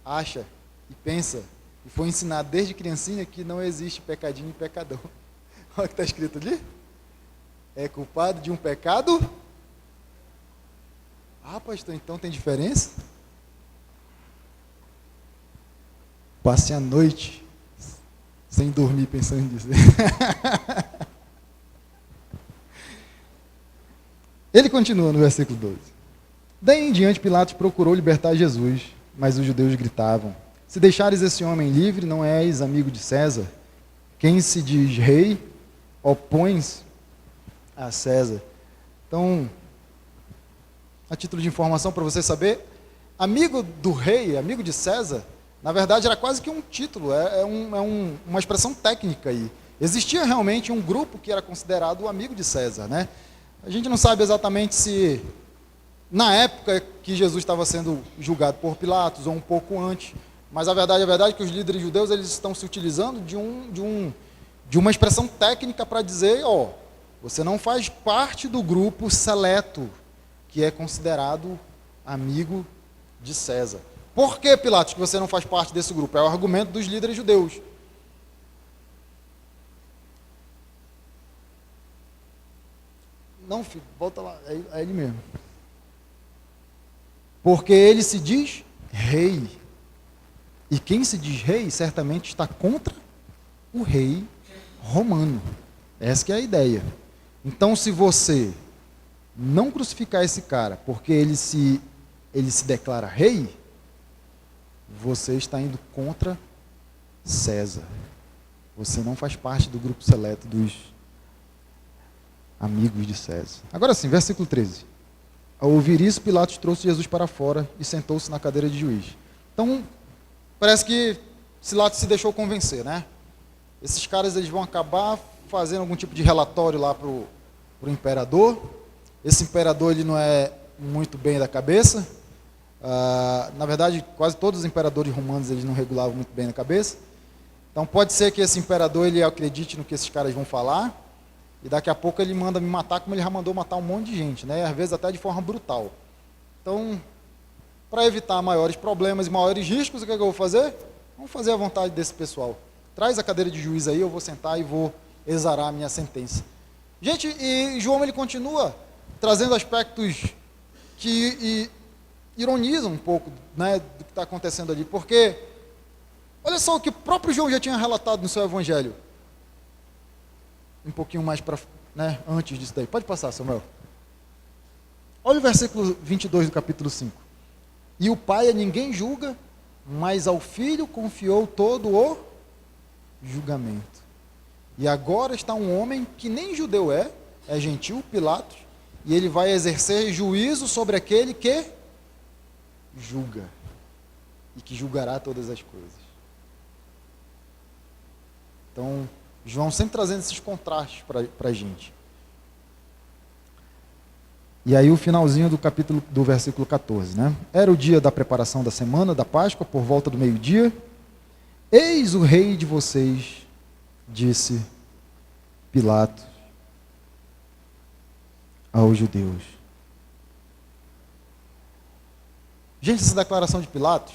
S1: acha e pensa e foi ensinado desde criancinha que não existe pecadinho e pecadão. Olha o que está escrito ali. É culpado de um pecado. Ah, pastor, então tem diferença? Passe a noite sem dormir pensando nisso. Ele continua no versículo 12. Daí em diante Pilatos procurou libertar Jesus, mas os judeus gritavam: se deixares esse homem livre, não és amigo de César. Quem se diz rei, opõe-se a César. Então, a título de informação para você saber, amigo do rei, amigo de César, na verdade era quase que um título, uma expressão técnica aí. Existia realmente um grupo que era considerado o amigo de César, né? A gente não sabe exatamente se na época que Jesus estava sendo julgado por Pilatos ou um pouco antes, mas a verdade é que os líderes judeus eles estão se utilizando de uma expressão técnica para dizer, você não faz parte do grupo seleto que é considerado amigo de César. Por que, Pilatos, que você não faz parte desse grupo? É o argumento dos líderes judeus. Não, filho, volta lá, é ele mesmo. Porque ele se diz rei. E quem se diz rei, certamente está contra o rei romano. Essa que é a ideia. Então, se você não crucificar esse cara, porque ele se declara rei, você está indo contra César. Você não faz parte do grupo seleto dos amigos de César. Agora sim, versículo 13. Ao ouvir isso, Pilatos trouxe Jesus para fora e sentou-se na cadeira de juiz. Então, parece que Pilatos se deixou convencer, né? Esses caras eles vão acabar fazendo algum tipo de relatório lá para o imperador. Esse imperador ele não é muito bem da cabeça. Na verdade, quase todos os imperadores romanos eles não regulavam muito bem na cabeça. Então, pode ser que esse imperador ele acredite no que esses caras vão falar. E daqui a pouco ele manda me matar, como ele já mandou matar um monte de gente, né? Às vezes até de forma brutal. Então, para evitar maiores problemas e maiores riscos, o que eu vou fazer? Vamos fazer a vontade desse pessoal. Traz a cadeira de juiz aí, eu vou sentar e vou exarar a minha sentença. Gente, e João ele continua trazendo aspectos que ironizam um pouco, né, do que está acontecendo ali. Porque, olha só o que o próprio João já tinha relatado no seu evangelho. Um pouquinho mais antes disso daí. Pode passar, Samuel. Olha o versículo 22 do capítulo 5. E o pai a ninguém julga, mas ao filho confiou todo o julgamento. E agora está um homem que nem judeu é gentil, Pilatos, e ele vai exercer juízo sobre aquele que julga e que julgará todas as coisas. Então, João sempre trazendo esses contrastes para a gente. E aí o finalzinho do capítulo, do versículo 14, né? Era o dia da preparação da semana, da Páscoa, por volta do meio-dia. Eis o rei de vocês, disse Pilatos aos judeus. Gente, essa declaração de Pilatos,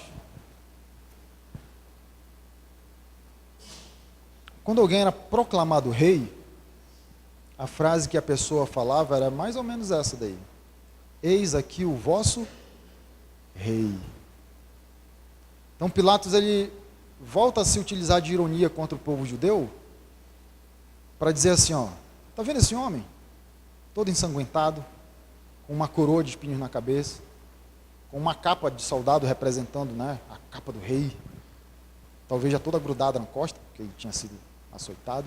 S1: quando alguém era proclamado rei, a frase que a pessoa falava era mais ou menos essa daí: eis aqui o vosso rei. Então Pilatos, ele volta a se utilizar de ironia contra o povo judeu para dizer assim, ó, tá vendo esse homem? Todo ensanguentado, com uma coroa de espinhos na cabeça, com uma capa de soldado representando, né, a capa do rei, talvez já toda grudada na costa, porque ele tinha sido açoitado.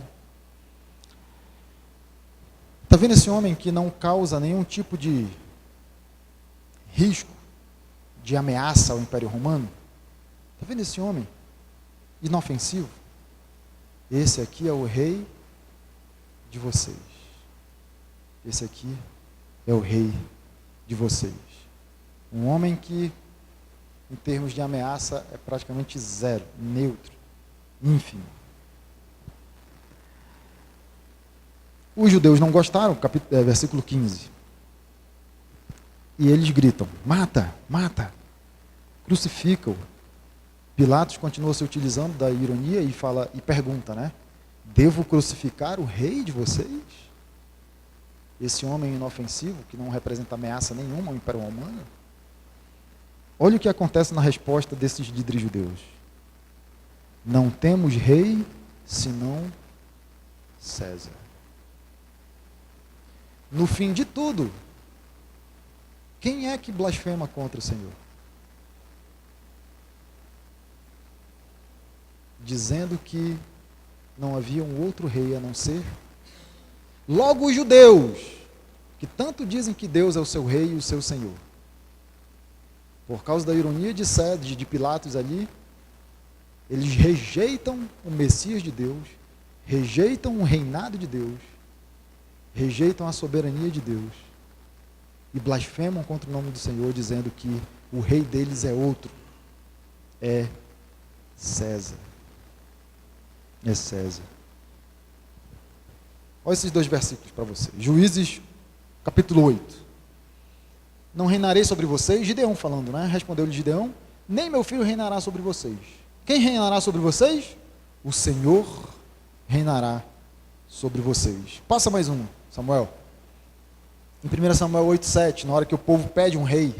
S1: Está vendo esse homem que não causa nenhum tipo de risco, de ameaça ao Império Romano? Está vendo esse homem inofensivo? Esse aqui é o rei de vocês. Esse aqui é o rei de vocês. Um homem que, em termos de ameaça, é praticamente zero, neutro, ínfimo. Os judeus não gostaram, versículo 15. E eles gritam, mata, mata, crucifica-o. Pilatos continua se utilizando da ironia e fala, e pergunta, né? Devo crucificar o rei de vocês? Esse homem inofensivo, que não representa ameaça nenhuma ao Império Romano? Olha o que acontece na resposta desses líderes judeus. Não temos rei, senão César. No fim de tudo, quem é que blasfema contra o Senhor? Dizendo que não havia um outro rei a não ser. Logo os judeus, que tanto dizem que Deus é o seu rei e o seu Senhor, por causa da ironia de Pilatos ali, eles rejeitam o Messias de Deus, rejeitam o reinado de Deus, rejeitam a soberania de Deus e blasfemam contra o nome do Senhor, dizendo que o rei deles é outro, é César. É César. Olha esses dois versículos para você. Juízes, capítulo 8. Não reinarei sobre vocês, Gideão falando, né? Respondeu-lhe Gideão, nem meu filho reinará sobre vocês. Quem reinará sobre vocês? O Senhor reinará sobre vocês. Passa mais um, Samuel. Em 1 Samuel 8:7, na hora que o povo pede um rei,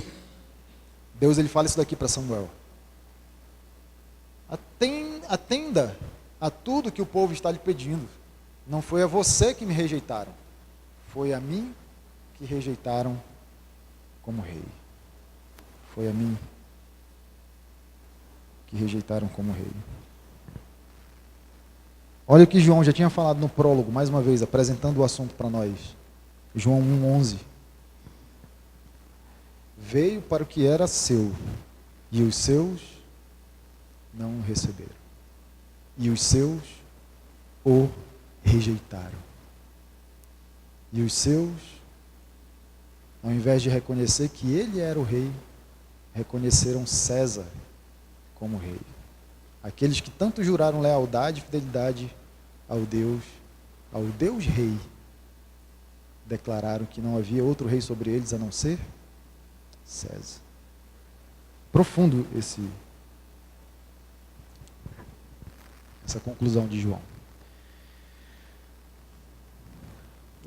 S1: Deus ele fala isso daqui para Samuel. Atenda a tudo que o povo está lhe pedindo. Não foi a você que me rejeitaram, foi a mim que rejeitaram como rei. Foi a mim que rejeitaram como rei. Olha o que João já tinha falado no prólogo, mais uma vez, apresentando o assunto para nós. João 1:11. Veio para o que era seu, e os seus não o receberam. E os seus o rejeitaram. E os seus, ao invés de reconhecer que ele era o rei, reconheceram César como rei. Aqueles que tanto juraram lealdade e fidelidade ao Deus rei, declararam que não havia outro rei sobre eles a não ser César. Profundo essa conclusão de João.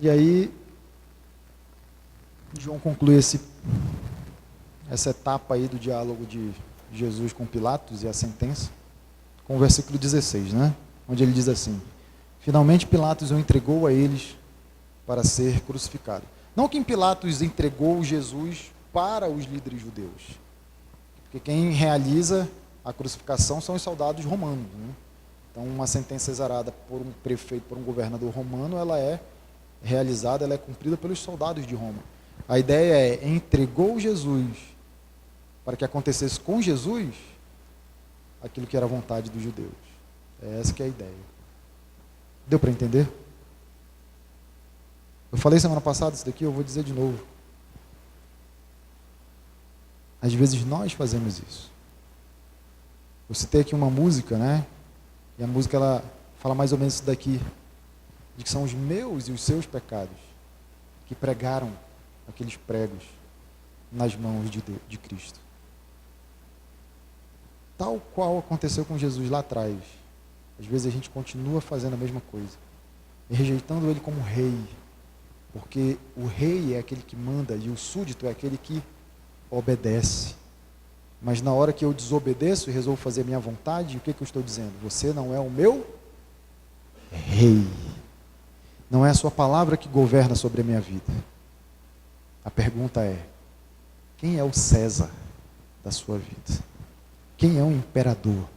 S1: E aí, João conclui essa etapa aí do diálogo de Jesus com Pilatos e a sentença, com o versículo 16, né? Onde ele diz assim, finalmente Pilatos o entregou a eles para ser crucificado. Não que Pilatos entregou Jesus para os líderes judeus, porque quem realiza a crucificação são os soldados romanos, né? Então, uma sentença exarada por um prefeito, por um governador romano, ela é realizada, ela é cumprida pelos soldados de Roma. A ideia é, entregou Jesus para que acontecesse com Jesus aquilo que era a vontade dos judeus. É essa que é a ideia. Deu para entender? Eu falei semana passada isso daqui, eu vou dizer de novo. Às vezes nós fazemos isso. Eu citei aqui uma música, né? E a música ela fala mais ou menos isso daqui, de que são os meus e os seus pecados que pregaram aqueles pregos nas mãos de Cristo. Tal qual aconteceu com Jesus lá atrás. Às vezes a gente continua fazendo a mesma coisa, e rejeitando ele como rei, porque o rei é aquele que manda e o súdito é aquele que obedece. Mas na hora que eu desobedeço e resolvo fazer a minha vontade, o que eu estou dizendo? Você não é o meu rei. Não é a sua palavra que governa sobre a minha vida. A pergunta é, quem é o César da sua vida? Quem é o imperador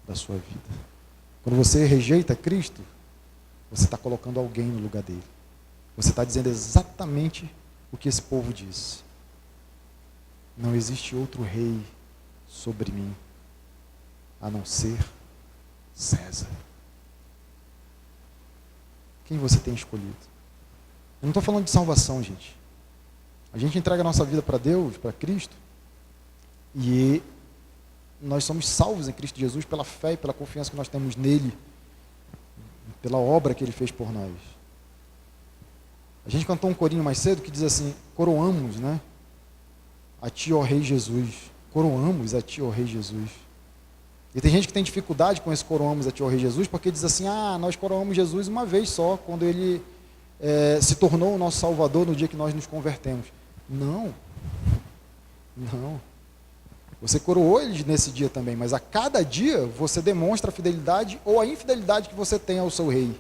S1: da sua vida? Quando você rejeita Cristo, você está colocando alguém no lugar dele. Você está dizendo exatamente o que esse povo disse. Não existe outro rei sobre mim, a não ser César. Quem você tem escolhido? Eu não estou falando de salvação, gente. A gente entrega a nossa vida para Deus, para Cristo, e nós somos salvos em Cristo Jesus pela fé e pela confiança que nós temos nele, pela obra que ele fez por nós. A gente cantou um corinho mais cedo que diz assim, coroamos, né? A ti, ó Rei Jesus. Coroamos a ti, ó Rei Jesus. E tem gente que tem dificuldade com esse coroamos a ti, ó Rei Jesus, porque diz assim, nós coroamos Jesus uma vez só, quando ele se tornou o nosso Salvador no dia que nós nos convertemos. Não. Você coroou ele nesse dia também, mas a cada dia você demonstra a fidelidade ou a infidelidade que você tem ao seu rei.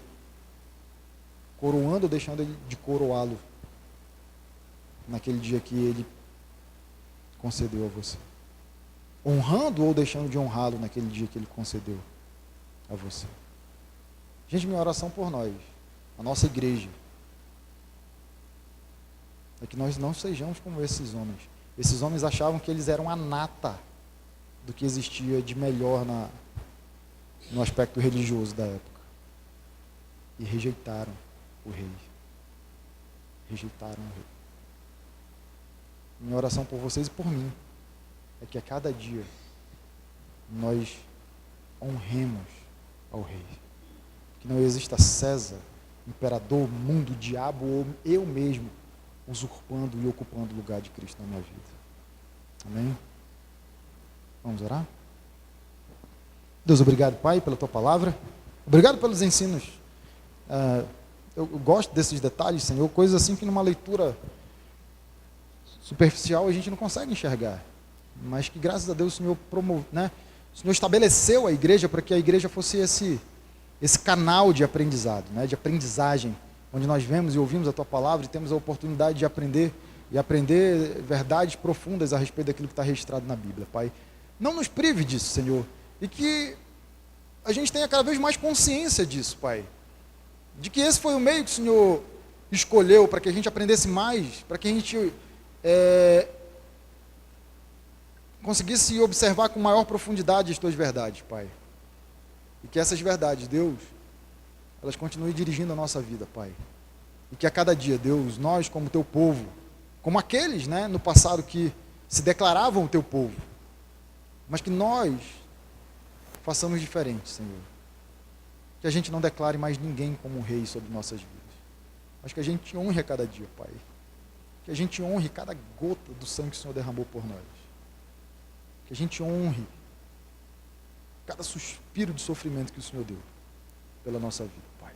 S1: Coroando ou deixando ele de coroá-lo naquele dia que ele concedeu a você. Honrando ou deixando de honrá-lo naquele dia que ele concedeu a você. Gente, minha oração por nós, a nossa igreja, é que nós não sejamos como esses homens. Esses homens achavam que eles eram a nata do que existia de melhor no aspecto religioso da época. E rejeitaram o rei. Rejeitaram o rei. Minha oração por vocês e por mim é que a cada dia nós honremos ao rei. Que não exista César, imperador, mundo, diabo ou eu mesmo usurpando e ocupando o lugar de Cristo na minha vida. Amém? Vamos orar? Deus, obrigado, Pai, pela Tua palavra. Obrigado pelos ensinos. Eu gosto desses detalhes, Senhor, coisas assim que numa leitura superficial a gente não consegue enxergar. Mas que graças a Deus o Senhor o Senhor estabeleceu a igreja para que a igreja fosse esse canal de aprendizado, de aprendizagem, onde nós vemos e ouvimos a Tua palavra e temos a oportunidade de aprender e aprender verdades profundas a respeito daquilo que está registrado na Bíblia, Pai. Não nos prive disso, Senhor, e que a gente tenha cada vez mais consciência disso, Pai, de que esse foi o meio que o Senhor escolheu para que a gente aprendesse mais, para que a gente conseguisse observar com maior profundidade as Tuas verdades, Pai. E que essas verdades, Deus, elas continuem dirigindo a nossa vida, Pai. E que a cada dia, Deus, nós como Teu povo, como aqueles, no passado que se declaravam o Teu povo, mas que nós façamos diferente, Senhor. Que a gente não declare mais ninguém como um rei sobre nossas vidas, mas que a gente honre a cada dia, Pai. Que a gente honre cada gota do sangue que o Senhor derramou por nós. Que a gente honre cada suspiro de sofrimento que o Senhor deu pela nossa vida, Pai.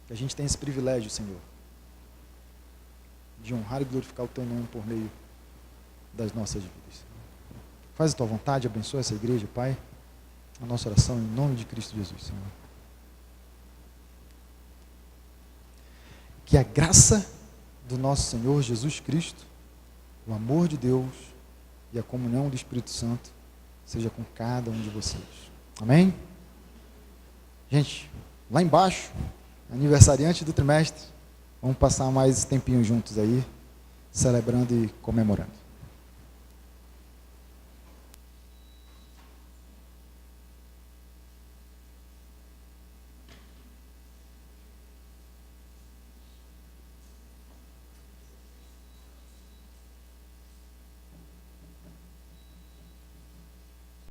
S1: Que a gente tenha esse privilégio, Senhor, de honrar e glorificar o Teu nome por meio das nossas vidas. Faz a Tua vontade, abençoa essa igreja, Pai. A nossa oração em nome de Cristo Jesus, Senhor. Que a graça do nosso Senhor Jesus Cristo, o amor de Deus e a comunhão do Espírito Santo seja com cada um de vocês. Amém? Gente, lá embaixo, aniversariante do trimestre, Vamos passar mais esse tempinho juntos aí, celebrando e comemorando.